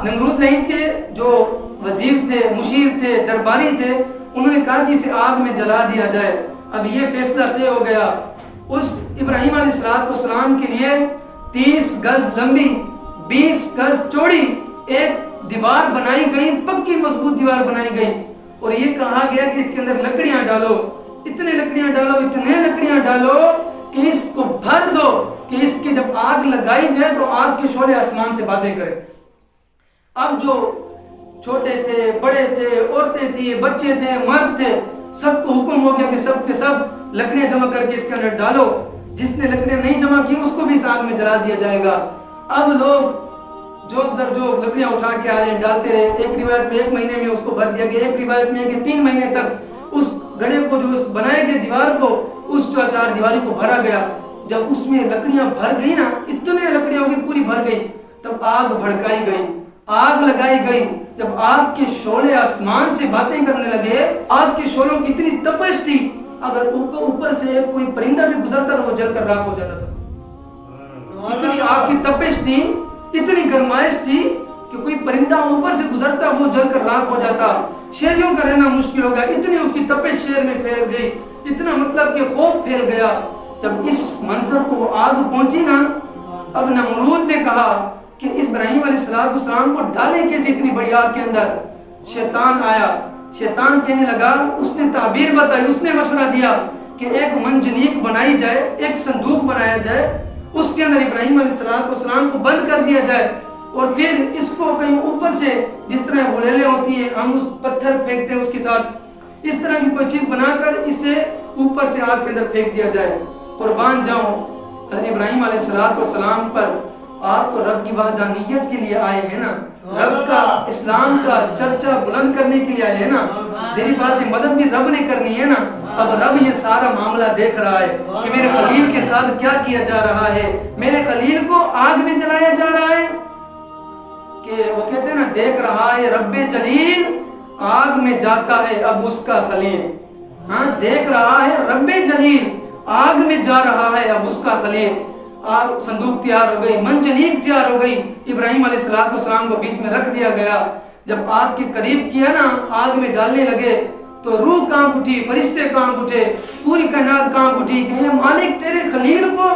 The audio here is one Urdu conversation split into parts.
نمرود لعین کے جو وزیر تھے، مشیر تھے، درباری تھے، انہوں نے کہا کہ اسے آگ میں جلا دیا جائے۔ اب یہ فیصلہ طے ہو گیا۔ اس ابراہیم علیہ السلام کے لیے 30 گز لمبی 20 گز چوڑی ایک دیوار بنائی گئی، پکی مضبوط دیوار بنائی گئی، اور یہ کہا گیا کہ اس کے اندر لکڑیاں ڈالو، اتنے لکڑیاں ڈالو کہ اس کو بھر دو کہ اس کی جب آگ لگائی جائے تو آگ کے شعلے آسمان سے باتیں کرے۔ اب جو چھوٹے تھے، بڑے تھے، عورتیں تھیں، بچے تھے، مرد تھے، سب کو حکم ہو گیا کہ سب کے سب لکڑیاں جمع کر کے اس کے اندر ڈالو۔ جس نے لکڑیاں نہیں جمع کی اس کو بھی اس آگ میں جلا دیا جائے گا۔ اب لوگ جو لکڑیاں اٹھا کے آ رہے ہیں، ڈالتے رہے۔ ایک روایت میں 1 مہینے میں اس کو بھر دیا گیا، ایک روایت میں کہ 3 مہینے تک اس گڑھے کو، جو اس بنائے گئے دیوار کو، اس چار دیواری کو بھرا گیا۔ جب اس میں لکڑیاں بھر گئی نا، اتنے لکڑیاں ہو گئی، پوری بھر گئی، تب آگ بھڑکائی گئی، آگ لگائی گئی۔ جب آگ کے شعلے آسمان سے باتیں کرنے لگے، آگ کے شعلوں کی اتنی تپش تھی، اگر اوپر سے کوئی پرندہ بھی گزرتا تو وہ جل کر راکھ ہو جاتا تھا۔ اتنی آگ کی تپش تھی، اتنی گرمائش تھی کہ کوئی پرندہ اوپر سے گزرتا وہ جل کر راکھ ہو جاتا۔ شہریوں کا رہنا مشکل ہو گیا، اتنی اس کی تپش شہر میں پھیل گئی، اتنا مطلب کہ خوف پھیل گیا۔ جب اس منظر کو وہ آگ پہنچی نا، اب نمرود نے کہا کہ اس ابراہیم علیہ السلام کو ڈالیں کیسے اتنی بڑی آگ کے اندر۔ شیطان آیا، شیطان کہنے لگا، اس نے تعبیر بتائی، اس نے مشورہ دیا کہ ایک منجنیق بنائی جائے، ایک صندوق بنایا جائے، اس کے اندر ابراہیم علیہ السلام کو بند کر دیا جائے، اور پھر اس کو کہیں اوپر سے، جس طرح غلیلیں ہوتی ہیں ہم اس پتھر پھینکتے ہیں اس کے ساتھ، اس طرح کی کوئی چیز بنا کر اسے اوپر سے آگ کے اندر پھینک دیا جائے۔ قربان جاؤں حضرت ابراہیم علیہ السلام پر، آپ تو رب کی وحدانیت کے لیے آئے ہیں نا، رب کا، اسلام کا چرچا بلند کرنے کے لیے آئے ہیں نا، ذری بات ہے مدد بھی رب نے کرنی ہے نا۔ اب رب یہ سارا معاملہ دیکھ رہا ہے کہ میرے خلیل کے ساتھ کیا کیا جا رہا ہے، میرے خلیل کو آگ میں جلایا جا رہا ہے، کہ وہ کہتے ہیں نا، دیکھ رہا ہے رب جلیل آگ میں جاتا ہے اب اس کا خلیل۔ ہاں، دیکھ رہا ہے رب جلیل آگ میں جا رہا ہے اب اس کا خلیل۔ آگ، صندوق تیار ہو گئی، منجنیق تیار ہو گئی، ابراہیم علیہ السلام کو بیچ میں رکھ دیا گیا۔ جب آگ کے قریب کیا نا، آگ میں ڈالنے لگے تو روح کانپ اٹھی، فرشتے کانپ اٹھے، پوری کائنات کانپ اٹھی کہ اے مالک، تیرے خلیل کو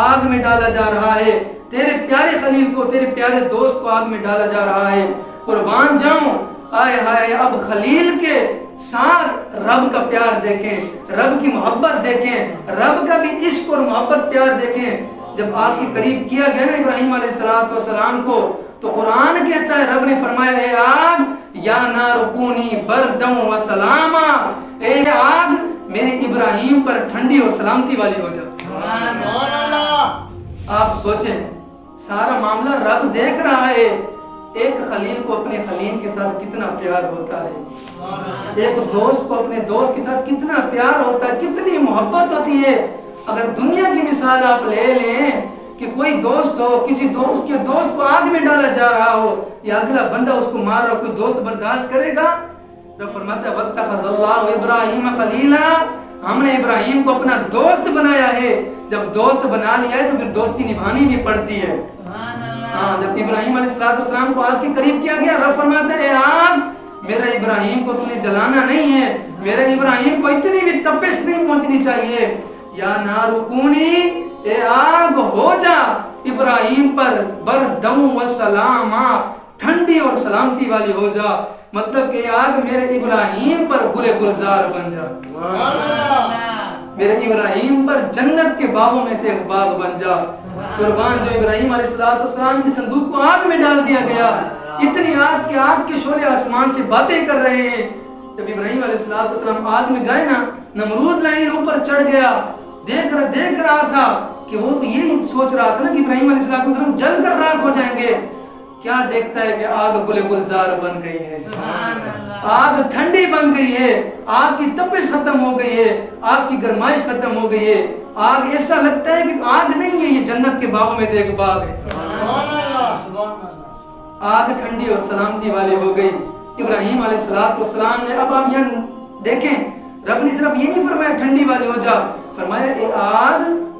آگ میں ڈالا جا رہا ہے، تیرے پیارے خلیل کو، تیرے پیارے دوست کو آگ میں ڈالا جا رہا ہے۔ قربان جاؤں، آئے ہائے، اب خلیل کے ساتھ رب کا پیار دیکھیں، رب کی محبت دیکھیں، رب کا بھی عشق اور محبت پیار دیکھیں۔ جب آگ کے قریب کیا گیا نا ابراہیم علیہ السلام کو، تو قرآن کہتا ہے، رب نے فرمایا، اے آگ یا نار کونی بردم و سلاما، اے آگ میرے ابراہیم پر ٹھنڈی اور سلامتی والی ہو جا۔ سبحان اللہ۔ آپ سوچیں، سارا معاملہ رب دیکھ رہا ہے، ایک خلیل کو اپنے خلیل کے ساتھ کتنا پیار ہوتا ہے، ایک دوست کو اپنے دوست کے ساتھ کتنا پیار ہوتا ہے، کتنی محبت ہوتی ہے۔ اگر دنیا کی مثال آپ لے لیں کہ کوئی دوست ہو، کسی دوست کے دوست کو آگ میں ڈالا جا رہا ہو، یا اگلا بندہ اس کو مار رہا ہو، کوئی دوست برداشت کرے گا؟ رب فرماتا ہے وَاتَّخَذَ اللَّهُ إِبْرَاهِيمَ خَلِيلًا، ہم نے ابراہیم کو اپنا دوست بنایا ہے۔ جب دوست بنا لیا ہے تو پھر دوستی نبھانی بھی پڑتی ہے۔ ہاں، جب ابراہیم علیہ السلام کو آگ کے قریب کیا گیا، رب فرماتا ہے، اے آگ، میرے ابراہیم کو تم نے جلانا نہیں ہے، میرے ابراہیم کو اتنی بھی تپش نہیں پہنچنی چاہیے۔ یا نار کونی، اے آگ ہو جا ابراہیم پر بردم و سلاما، ٹھنڈی اور سلامتی والی ہو جا، مطلب کہ آگ میرے ابراہیم پر گل گلزار بن جا، میرے ابراہیم پر جنت کے باغوں میں سے ایک باغ بن جا۔ قربان جو ابراہیم علیہ السلام کی صندوق کو آگ میں ڈال دیا گیا، اتنی آگ کہ آگ کے شعلے آسمان سے باتیں کر رہے ہیں۔ جب ابراہیم علیہ السلام آگ میں گئے نا، نمرود لعین اوپر چڑھ گیا، دیکھ رہا تھا کہ وہ تو یہی سوچ رہا تھا نا کہ ابراہیم علیہ السلام جل کر راکھ ہو جائیں گے۔ کیا دیکھتا ہے کہ آگ گل گلزار بن گئی ہے، آگ ٹھنڈی بن گئی ہے، آگ کی تپش ختم ہو گئی ہے، آگ کی گرمائش ختم ہو گئی ہے۔ آگ ایسا لگتا ہے کہ آگ نہیں ہے، یہ جنت کے باغوں میں سے ایک باغ ہے۔ آگ ٹھنڈی اور سلامتی والی ہو گئی۔ ابراہیم علیہ السلام نے، اب آپ یہاں دیکھیں، رب نے صرف یہ نہیں فرمایا ٹھنڈی والی ہو جا، فرمایا اے آگ